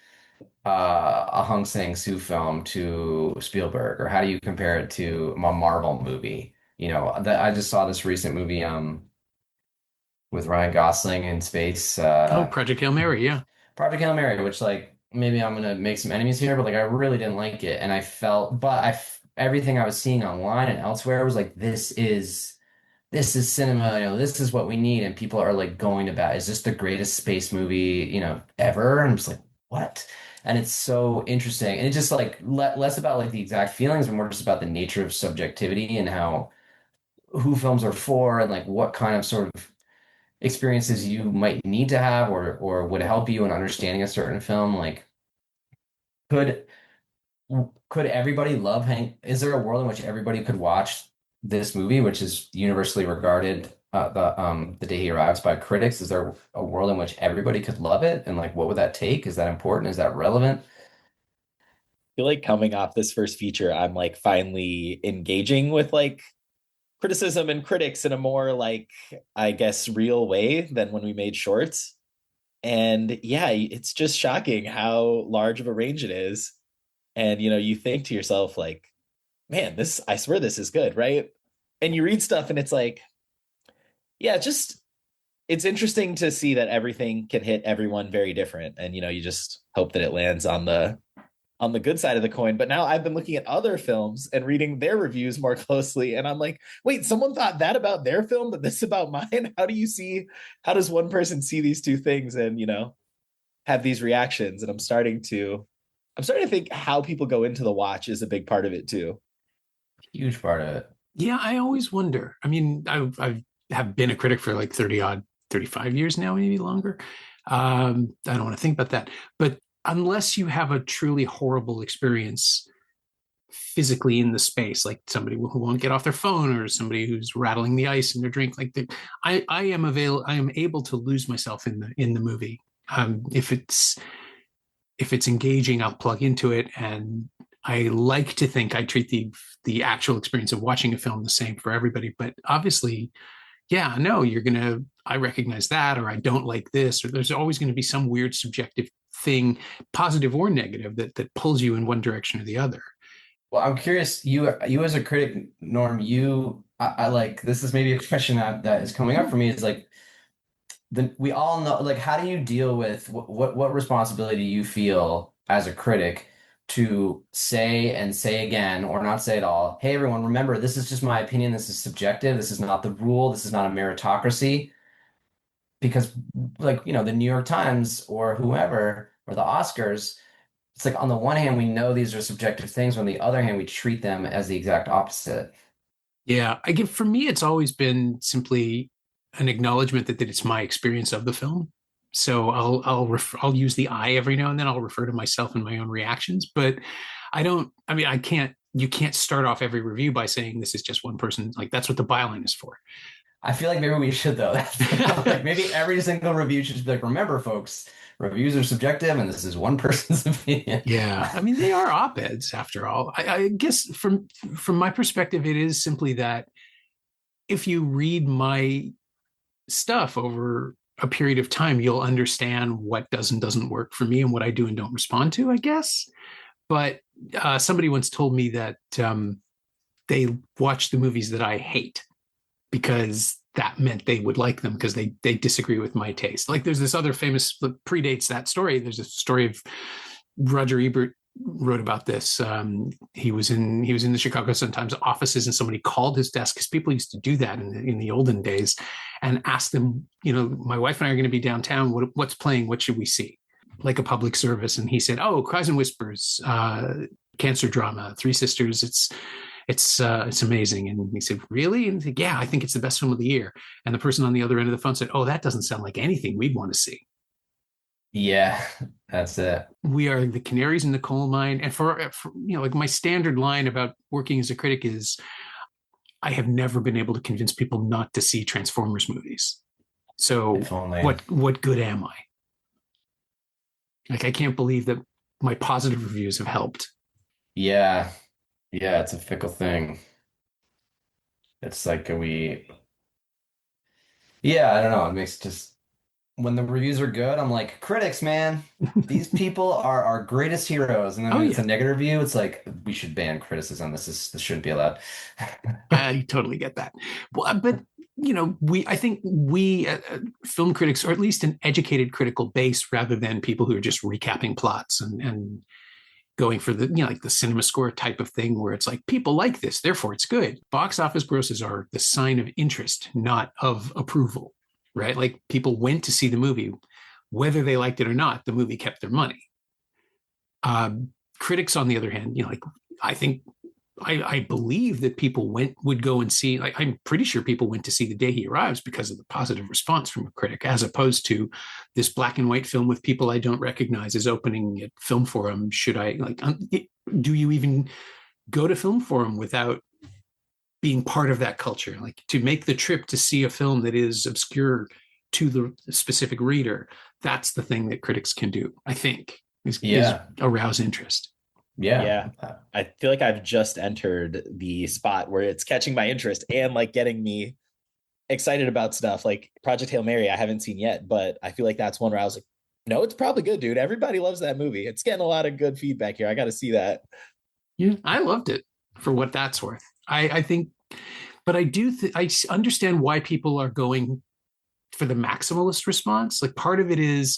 a Hong Sang-soo film to Spielberg, or how do you compare it to a Marvel movie? I just saw this recent movie with Ryan Gosling in space. Oh, Project Hail Mary, yeah. Project Hail Mary, which like maybe I'm gonna make some enemies here, but like I really didn't like it, and I felt, but everything I was seeing online and elsewhere was like, this is cinema, this is what we need, and people are like going to bat. Is this the greatest space movie, ever? And I'm just like, what? And it's so interesting, and it's just like less about like the exact feelings, and more just about the nature of subjectivity and how who films are for, and like what kind of sort of experiences you might need to have or would help you in understanding a certain film. Like, could could everybody love Hank? Is there a world in which everybody could watch this movie, which is universally regarded the day he arrives by critics? Is there a world in which everybody could love it? And like, what would that take? Is that important? Is that relevant? Feel like coming off this first feature, I'm like finally engaging with like criticism and critics in a more like, I guess, real way than when we made shorts. And yeah, it's just shocking how large of a range it is. And you think to yourself like, man, this, I swear this is good, right? And you read stuff and it's like, yeah, just it's interesting to see that everything can hit everyone very different. And you just hope that it lands on the good side of the coin. But now I've been looking at other films and reading their reviews more closely. And I'm like, wait, someone thought that about their film, but this about mine? How does one person see these two things and, have these reactions? And I'm starting to think how people go into the watch is a big part of it too. Huge part of it. Yeah, I always wonder. I mean, I have been a critic for like 30 odd, 35 years now, maybe longer. I don't want to think about that. But unless you have a truly horrible experience physically in the space, like somebody who won't get off their phone or somebody who's rattling the ice in their drink, I am able to lose myself in the movie. If it's engaging, I'll plug into it, and I like to think I treat the actual experience of watching a film the same for everybody. But obviously, yeah, no, I recognize that, or I don't like this, or there's always going to be some weird subjective thing, positive or negative, that pulls you in one direction or the other. Well, I'm curious, you as a critic, Norm, I like, this is maybe a question that is coming up for me, is like, we all know, like, how do you deal with what responsibility you feel as a critic to say and say again, or not say at all, hey, everyone, remember, this is just my opinion. This is subjective. This is not the rule. This is not a meritocracy. Because like, the New York Times or whoever, or the Oscars, it's like on the one hand, we know these are subjective things. On the other hand, we treat them as the exact opposite. Yeah, for me, it's always been simply an acknowledgement that it's my experience of the film. So I'll use the I every now and then. I'll refer to myself and my own reactions, but you can't start off every review by saying this is just one person. Like, that's what the byline is for. I feel like maybe we should, though. Like, maybe every single review should be like, remember, folks, reviews are subjective and this is one person's opinion. Yeah. I mean, they are op-eds after all. I guess from my perspective, it is simply that if you read my stuff over a period of time, you'll understand what does and doesn't work for me and what I do and don't respond to, I guess. But somebody once told me that they watch the movies that I hate because that meant they would like them because they disagree with my taste. Like, there's this other famous, predates that story. There's a story of Roger Ebert wrote about this. He was in the Chicago Sun-Times offices, and somebody called his desk, because people used to do that in the olden days, and asked them, my wife and I are going to be downtown. What's playing? What should we see? Like a public service. And he said, "Oh, Cries and Whispers, cancer drama, Three Sisters." It's amazing. And he said, really? And he said, yeah, I think it's the best film of the year. And the person on the other end of the phone said, oh, that doesn't sound like anything we'd want to see. Yeah, that's it. We are the canaries in the coal mine. And for like my standard line about working as a critic is, I have never been able to convince people not to see Transformers movies. So If only. what good am I? Like, I can't believe that my positive reviews have helped. Yeah. Yeah, it's a fickle thing. It's like yeah, I don't know. It makes just when the reviews are good, I'm like, critics, man, these people are our greatest heroes. And then Oh when it's yeah, a negative review, it's like we should ban criticism. This shouldn't be allowed. I totally get that. Well, but I think we film critics, or at least an educated critical base, rather than people who are just recapping plots and going for the like the cinema score type of thing, where it's like people like this, therefore it's good. Box office grosses are the sign of interest, not of approval, right? Like, people went to see the movie, whether they liked it or not. The movie kept their money. Critics, on the other hand, like, I think I believe that people would go and see, like, I'm pretty sure people went to see The Day He Arrives because of the positive response from a critic, as opposed to this black and white film with people I don't recognize as opening at Film Forum. Should I, like, do you even go to Film Forum without being part of that culture? Like, to make the trip to see a film that is obscure to the specific reader, that's the thing that critics can do, I think, is arouse interest. Yeah. I feel like I've just entered the spot where it's catching my interest and like getting me excited about stuff like Project Hail Mary. I haven't seen yet, but I feel like that's one where I was like, no, it's probably good, dude. Everybody loves that movie. It's getting a lot of good feedback here. I got to see that. Yeah, I loved it for what that's worth. I think, but I understand why people are going for the maximalist response. Like, part of it is,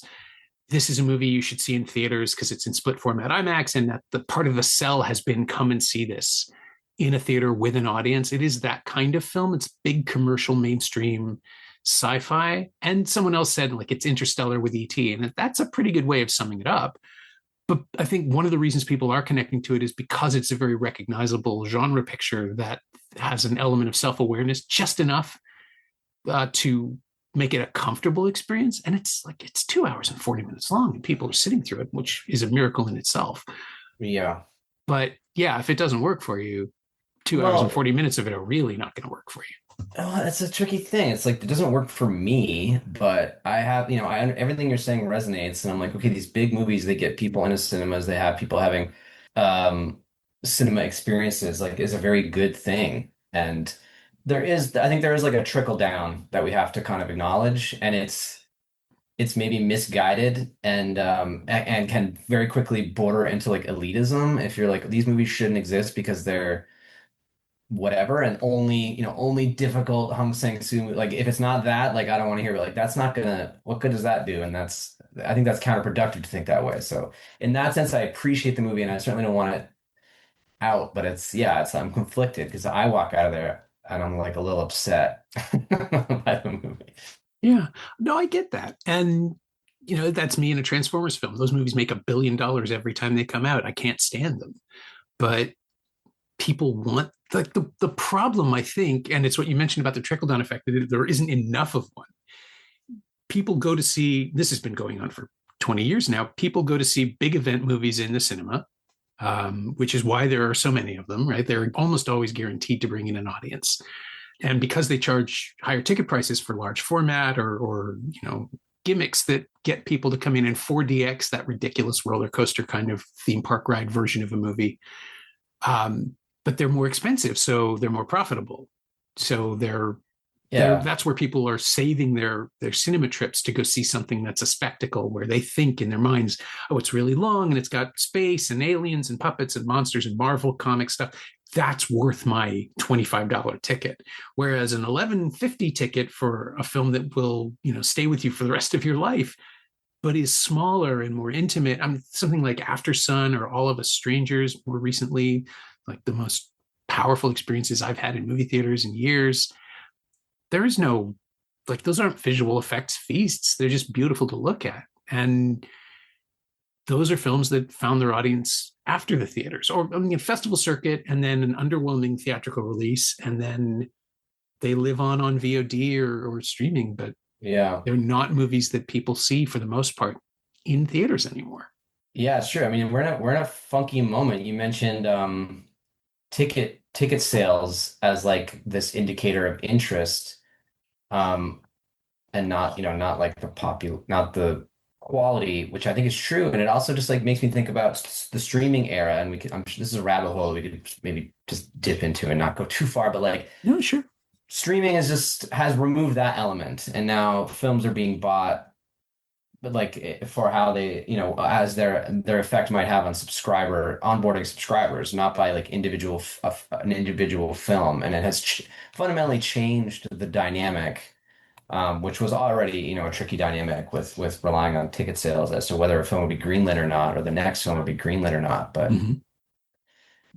this is a movie you should see in theaters because it's in split format IMAX, and that the part of the sell has been, come and see this in a theater with an audience. It is that kind of film. It's big commercial mainstream sci-fi. And someone else said, like, it's Interstellar with ET, and that's a pretty good way of summing it up. But I think one of the reasons people are connecting to it is because it's a very recognizable genre picture that has an element of self-awareness, just enough to make it a comfortable experience. And it's 2 hours and 40 minutes long, and people are sitting through it, which is a miracle in itself. Yeah. But yeah, if it doesn't work for you, 2 hours and 40 minutes of it are really not going to work for you. Oh, that's a tricky thing. It's like, it doesn't work for me, but I have, everything you're saying resonates. And I'm like, okay, these big movies, they get people into cinemas. They have people having cinema experiences, like, is a very good thing. And I think there is like a trickle down that we have to kind of acknowledge. And it's maybe misguided and can very quickly border into like elitism if you're like, these movies shouldn't exist because they're whatever, and only difficult Hong Sang-soo, like, if it's not that, like, I don't want to hear it. Like, that's not gonna, what good does that do? And I think that's counterproductive to think that way. So in that sense, I appreciate the movie and I certainly don't want it out, but I'm conflicted because I walk out of there and I'm like a little upset by the movie. Yeah, no, I get that. And that's me in a Transformers film. Those movies make $1 billion every time they come out. I can't stand them, but people want, like, the problem, I think, and it's what you mentioned about the trickle down effect, that there isn't enough of one. People go to see, this has been going on for 20 years now, people go to see big event movies in the cinema, which is why there are so many of them, right? They're almost always guaranteed to bring in an audience. And because they charge higher ticket prices for large format or gimmicks that get people to come in 4DX, that ridiculous roller coaster kind of theme park ride version of a movie, but they're more expensive, so they're more profitable. So that's where people are saving their cinema trips to go see something that's a spectacle, where they think in their minds, oh, it's really long and it's got space and aliens and puppets and monsters and Marvel comic stuff. That's worth my $25 ticket. Whereas an $11.50 ticket for a film that will, stay with you for the rest of your life, but is smaller and more intimate. Something like After Sun or All of Us Strangers more recently, like the most powerful experiences I've had in movie theaters in years. There is no, like, those aren't visual effects feasts. They're just beautiful to look at. And those are films that found their audience after the theaters, or I mean, festival circuit, and then an underwhelming theatrical release, and then they live on VOD or streaming, but Yeah. they're not movies that people see for the most part in theaters anymore. Yeah, it's true. I mean, we're in a funky moment. You mentioned ticket sales as like this indicator of interest, um, and not, not like not the quality, which I think is true. And it also just like makes me think about the streaming era. And I'm sure this is a rabbit hole we could maybe just dip into and not go too far, but like No, sure. streaming has removed that element, and now films are being bought, but like for how they, as their effect might have on onboarding subscribers, not by like an individual film. And it has fundamentally changed the dynamic, which was already, a tricky dynamic with relying on ticket sales as to whether a film would be greenlit or not, or the next film would be greenlit or not. But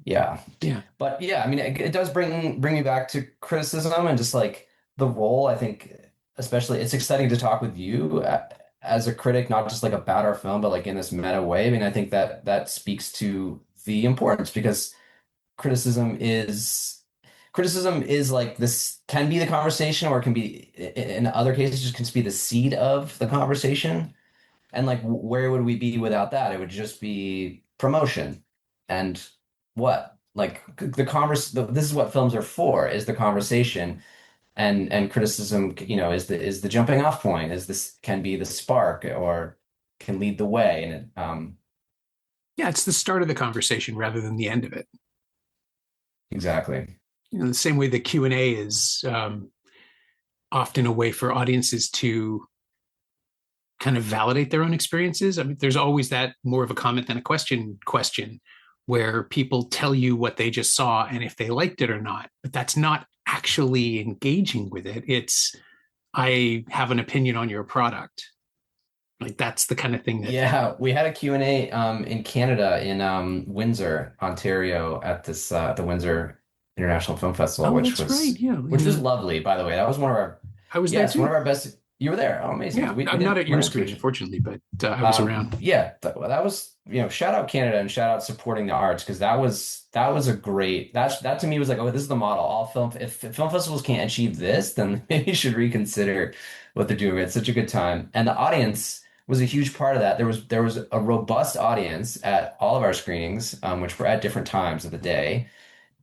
yeah. Yeah. But yeah, I mean, it does bring me back to criticism and just like the role. I think, especially, it's exciting to talk with you as a critic, not just like about our film, but like in this meta way. I mean, I think that speaks to the importance, because criticism is like, this can be the conversation, or it can be, in other cases, just can be the seed of the conversation. And like, where would we be without that? It would just be promotion. And what? Like this is what films are for, is the conversation. And criticism, is the jumping off point, can be the spark, or can lead the way. And Yeah, it's the start of the conversation rather than the end of it. Exactly. The same way the Q&A is often a way for audiences to kind of validate their own experiences. I mean, there's always that more of a comment than a question where people tell you what they just saw and if they liked it or not. But that's not actually engaging with it. It's, I have an opinion on your product. Like, that's the kind of thing that... Yeah, we had a Q&A in Canada, in Windsor, Ontario, at the Windsor International Film Festival, which was right. Yeah, which was lovely, by the way. That was one of our... I was there too. One of our best... You were there. Oh, amazing. Yeah, I'm not at your screen, unfortunately, but I was around. Yeah, that was, shout out Canada and shout out supporting the arts, because that was a great... That to me was like, oh, this is the model. If film festivals can't achieve this, then maybe you should reconsider what they're doing. It's such a good time. And the audience was a huge part of that. There was a robust audience at all of our screenings, which were at different times of the day.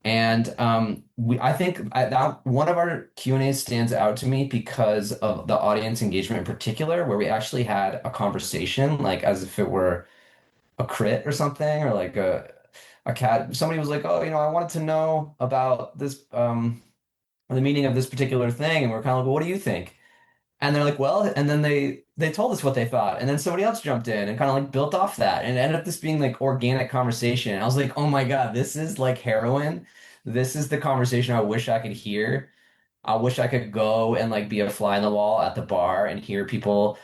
And I think that one of our Q&As stands out to me because of the audience engagement in particular, where we actually had a conversation, like as if it were a crit or something, or like a cat. Somebody was like, oh, I wanted to know about this, the meaning of this particular thing. And we're kind of like, well, what do you think? And they're like, well, and then they told us what they thought. And then somebody else jumped in and kind of like built off that. And it ended up this being like organic conversation. And I was like, oh my God, this is like heroin. This is the conversation I wish I could hear. I wish I could go and like be a fly in the wall at the bar and hear people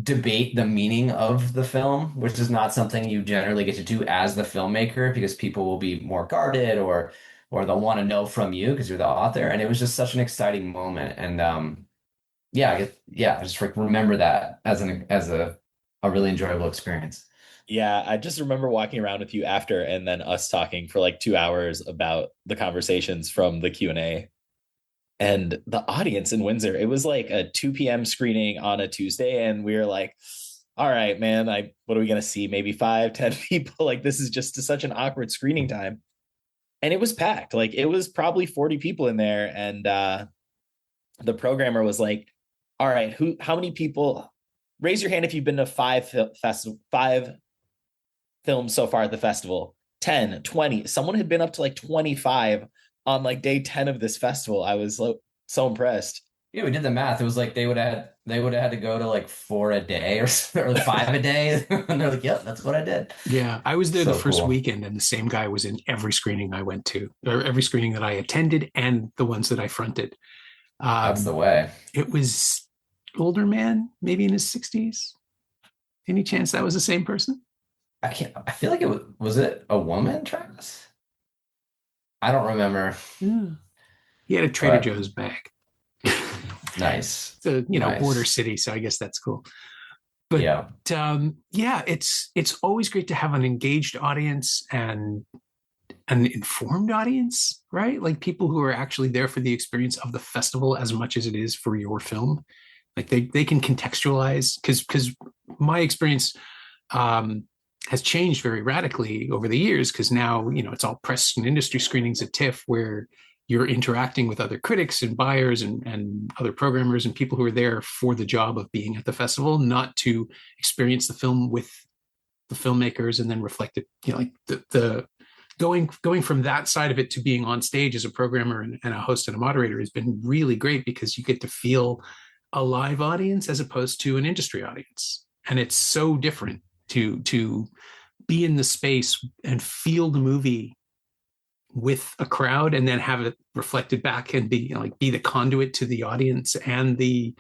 debate the meaning of the film, which is not something you generally get to do as the filmmaker, because people will be more guarded, or they'll want to know from you because you're the author. And it was just such an exciting moment. And yeah, I just remember that as a really enjoyable experience. Yeah, I just remember walking around with you after, and then us talking for like 2 hours about the conversations from the Q&A. And the audience in Windsor, it was like a 2 p.m. screening on a Tuesday, and we were like, all right, man, what are we going to see? Maybe 5-10 people? Like, this is just such an awkward screening time. And it was packed. Like, it was probably 40 people in there. And the programmer was like, all right, how many people, raise your hand if you've been to 5 films so far at the festival. 10, 20. Someone had been up to like 25 on like day 10 of this festival. I was so impressed. Yeah, we did the math. It was like they would have had to go to like 4 a day or 5 a day. And they're like, yep, that's what I did. Yeah, I was there So the first cool. weekend, and the same guy was in every screening I went to, or every screening that I attended and the ones that I fronted. That's the way. It was older man, maybe in his 60s. Any chance that was the same person? I feel like was it a woman, Travis? I don't remember. Yeah. He had a Trader Joe's bag. Nice. It's a, Nice. border city, so I guess that's cool. But Yeah. yeah, it's always great to have an engaged audience and an informed audience, right? Like people who are actually there for the experience of the festival as much as it is for your film. Like they can contextualize because my experience um, has changed very radically over the years because now it's all press and industry screenings at TIFF where you're interacting with other critics and buyers and other programmers and people who are there for the job of being at the festival, not to experience the film with the filmmakers and then reflect it, like the going from that side of it to being on stage as a programmer and a host and a moderator has been really great because you get to feel a live audience as opposed to an industry audience, and it's so different to be in the space and feel the movie with a crowd and then have it reflected back and be like be the conduit to the audience and the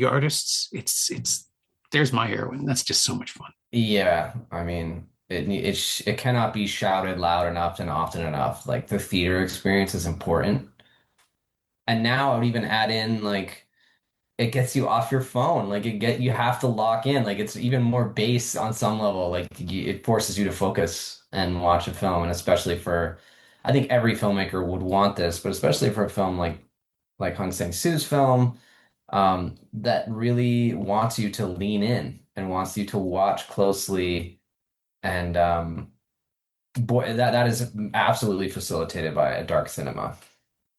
artists. It's there's my heroine. That's just so much fun. Yeah, I mean, it cannot be shouted loud enough and often enough. Like the theater experience is important. And now I would even add in like it gets you off your phone. Like you have to lock in. Like it's even more base on some level. Like it forces you to focus and watch a film, and especially for, I think every filmmaker would want this, but especially for a film like Hong Sang-soo's film, that really wants you to lean in and wants you to watch closely. And boy, that is absolutely facilitated by a dark cinema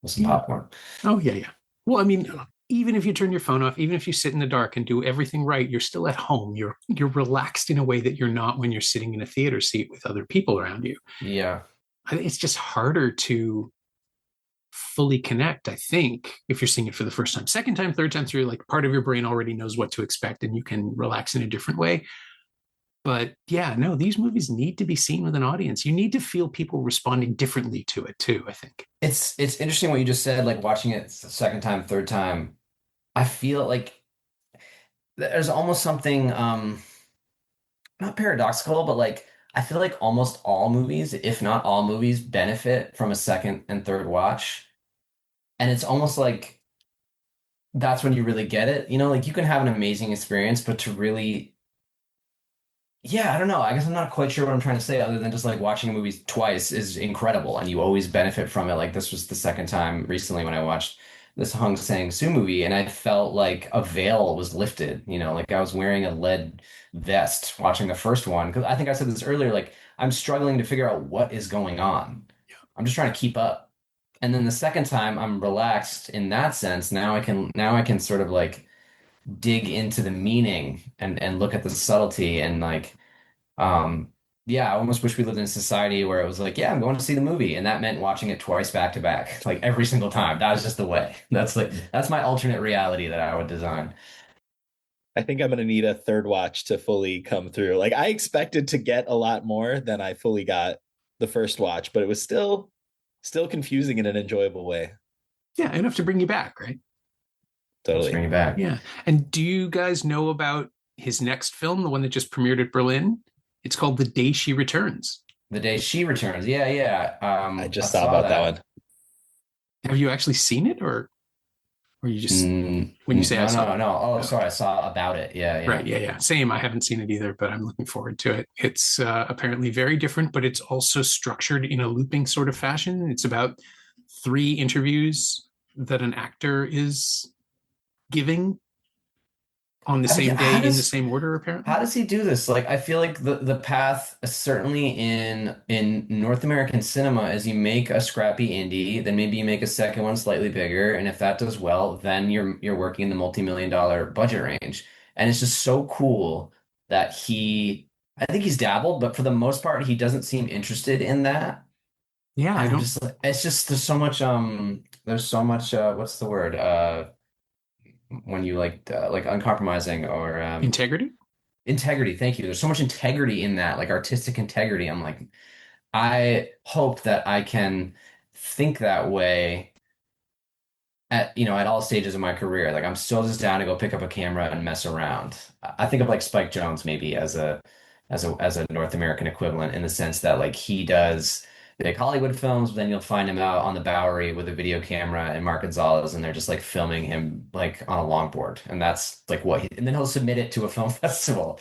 with some Yeah. popcorn. Oh yeah, yeah. Well, I mean, even if you turn your phone off, even if you sit in the dark and do everything right, you're still at home. You're relaxed in a way that you're not when you're sitting in a theater seat with other people around you. Yeah. I think it's just harder to fully connect, I think, if you're seeing it for the first time. Second time, third time through, like part of your brain already knows what to expect and you can relax in a different way. But yeah, no, these movies need to be seen with an audience. You need to feel people responding differently to it too, I think. It's interesting what you just said, like watching it second time, third time. I feel like there's almost something not paradoxical, but like I feel like almost all movies, if not all movies, benefit from a second and third watch. And it's almost like that's when you really get it. Like you can have an amazing experience, but to really, yeah, I don't know. I guess I'm not quite sure what I'm trying to say other than just like watching a movie twice is incredible and you always benefit from it. Like this was the second time recently when I watched this Hong Sang-soo movie and I felt like a veil was lifted, like I was wearing a lead vest watching the first one. Because I think I said this earlier, like I'm struggling to figure out what is going on. I'm just trying to keep up. And then the second time I'm relaxed in that sense. Now I can sort of like dig into the meaning and look at the subtlety and like yeah, I almost wish we lived in a society where it was like, yeah, I'm going to see the movie, and that meant watching it twice back to back, like every single time. That was just the way. That's my alternate reality that I would design. I think I'm going to need a third watch to fully come through. Like I expected to get a lot more than I fully got the first watch, but it was still confusing in an enjoyable way. Yeah, enough to bring you back, right? Let's Totally. bring it back. Yeah. And do you guys know about his next film, the one that just premiered at Berlin? It's called The Day She Returns. The Day She Returns. Yeah, yeah. I just saw about that one. Have you actually seen it, or you just when you say no, I saw no. Oh, it? sorry, I saw about it. Yeah, yeah. Right, yeah. Same. I haven't seen it either, but I'm looking forward to it. It's apparently very different, but it's also structured in a looping sort of fashion. It's about 3 interviews that an actor is giving on the same day in the same order, apparently. How does he do this? Like, I feel like the path, certainly in North American cinema, is you make a scrappy indie, then maybe you make a second one slightly bigger, and if that does well, then you're working in the multi-million-dollar budget range. And it's just so cool that I think he's dabbled, but for the most part, he doesn't seem interested in that. Yeah, I And I'm don't. just like, it's just there's so much what's the word? When you like uncompromising or Integrity? integrity. Thank you. There's so much integrity in that, like artistic integrity. I'm like, I hope that I can think that way at all stages of my career. Like I'm still just down to go pick up a camera and mess around. I think of like Spike Jonze maybe as a North American equivalent in the sense that like he does big Hollywood films, but then you'll find him out on the Bowery with a video camera and Mark Gonzalez, and they're just like filming him like on a longboard. And that's like and then he'll submit it to a film festival.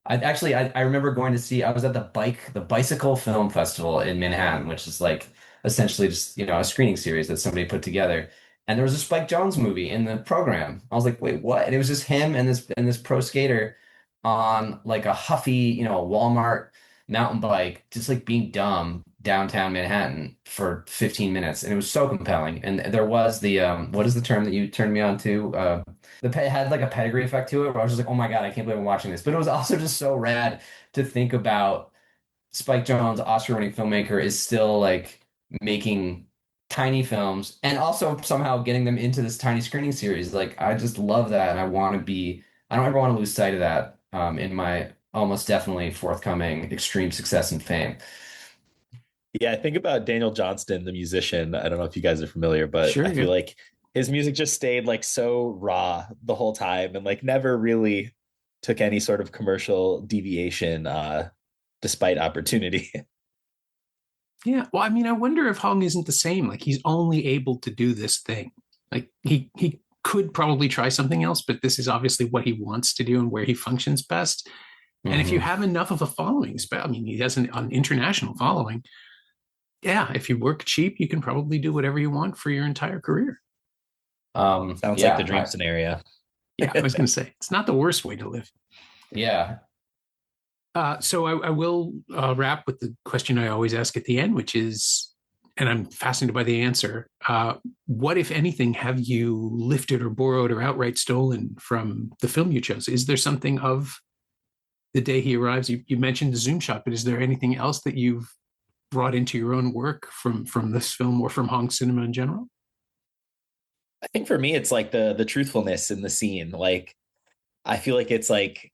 I remember going to see, I was at the Bicycle Film Festival in Manhattan, which is like essentially just, a screening series that somebody put together. And there was a Spike Jonze movie in the program. I was like, wait, what? And it was just him and this pro skater on like a huffy, Walmart mountain bike, just like being dumb downtown Manhattan for 15 minutes. And it was so compelling. And there was the what is the term that you turned me on to? The pay had like a pedigree effect to it where I was just like, oh my God, I can't believe I'm watching this. But it was also just so rad to think about Spike Jonze, Oscar-winning filmmaker, is still like making tiny films and also somehow getting them into this tiny screening series. Like, I just love that. And I don't ever want to lose sight of that in my almost definitely forthcoming extreme success and fame. Yeah, I think about Daniel Johnston, the musician. I don't know if you guys are familiar, but Sure, I feel yeah. like his music just stayed like so raw the whole time and like never really took any sort of commercial deviation despite opportunity. Yeah. Well, I mean, I wonder if Hong isn't the same. Like, he's only able to do this thing. Like, he could probably try something else, but this is obviously what he wants to do and where he functions best. And if you have enough of a following, I mean, he has an international following. Yeah, if you work cheap, you can probably do whatever you want for your entire career. Sounds like the dream scenario. Yeah, I was going to say, it's not the worst way to live. Yeah. So I will wrap with the question I always ask at the end, which is, and I'm fascinated by the answer, what, if anything, have you lifted or borrowed or outright stolen from the film you chose? Is there something of The Day He Arrives? You mentioned the Zoom shot, but is there anything else that you've brought into your own work from this film or from Hong cinema in general? I think for me, it's like the truthfulness in the scene. Like, I feel like it's like,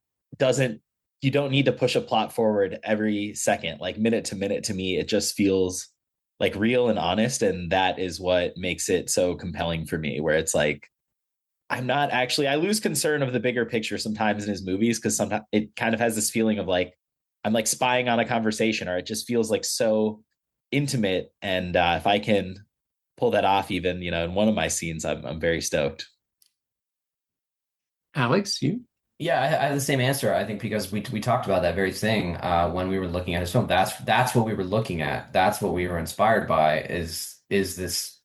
you don't need to push a plot forward every second, like minute to minute. To me, it just feels like real and honest. And that is what makes it so compelling for me, where it's like, I lose concern of the bigger picture sometimes in his movies, because sometimes it kind of has this feeling of like, I'm like spying on a conversation, or it just feels like so intimate. And if I can pull that off, even, in one of my scenes, I'm very stoked. Alex, you? Yeah, I have the same answer. I think because we talked about that very thing when we were looking at his film. That's what we were looking at. That's what we were inspired by. Is this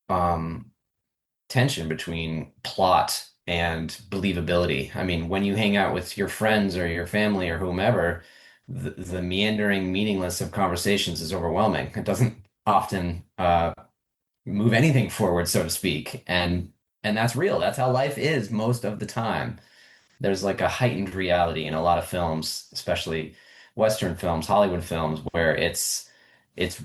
tension between plot and believability? I mean, when you hang out with your friends or your family or whomever, the meandering meaningless of conversations is overwhelming. It doesn't often move anything forward, so to speak, and that's real. That's how life is most of the time. There's like a heightened reality in a lot of films, especially Western films, Hollywood films, where it's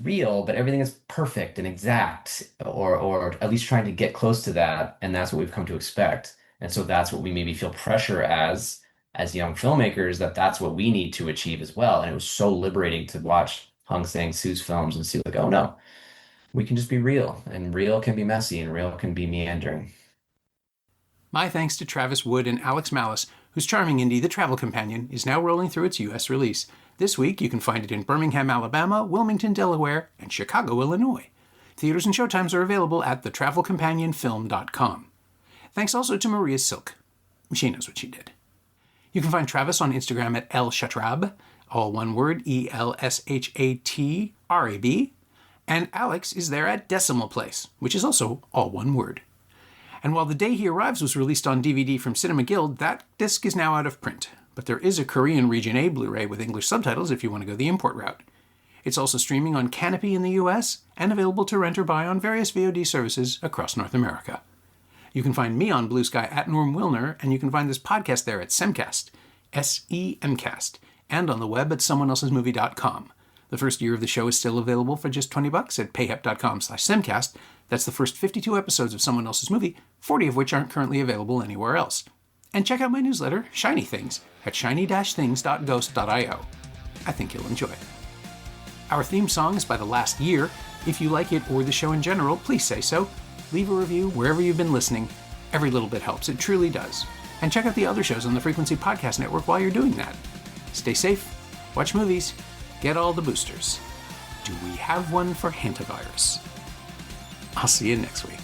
real, but everything is perfect and exact, or at least trying to get close to that, and that's what we've come to expect. And so that's what we maybe feel pressure as young filmmakers, that's what we need to achieve as well. And it was so liberating to watch Hong Sang-soo's films and see like, oh no, we can just be real, and real can be messy, and real can be meandering. My thanks to Travis Wood and Alex Mallis, whose charming indie, The Travel Companion, is now rolling through its U.S. release. This week, you can find it in Birmingham, Alabama, Wilmington, Delaware, and Chicago, Illinois. Theaters and showtimes are available at thetravelcompanionfilm.com. Thanks also to Maria Silk. She knows what she did. You can find Travis on Instagram at elshatrab, all one word, ELSHATRAB, and Alex is there at Decimal Place, which is also all one word. And while The Day He Arrives was released on DVD from Cinema Guild, that disc is now out of print. But there is a Korean Region A Blu-ray with English subtitles if you want to go the import route. It's also streaming on Canopy in the US and available to rent or buy on various VOD services across North America. You can find me on Blue Sky at Norm Wilner, and you can find this podcast there at Semcast, SEMcast, and on the web at someoneelsesmovie.com. The first year of the show is still available for just $20 at payhep.com/Semcast. That's the first 52 episodes of Someone Else's Movie, 40 of which aren't currently available anywhere else. And check out my newsletter, Shiny Things, at shiny-things.ghost.io. I think you'll enjoy it. Our theme song is by The Last Year. If you like it or the show in general, please say so. Leave a review wherever you've been listening. Every little bit helps, it truly does. And check out the other shows on the Frequency Podcast Network while you're doing that. Stay safe, watch movies, get all the boosters. do we have one for hantavirus? I'll see you next week.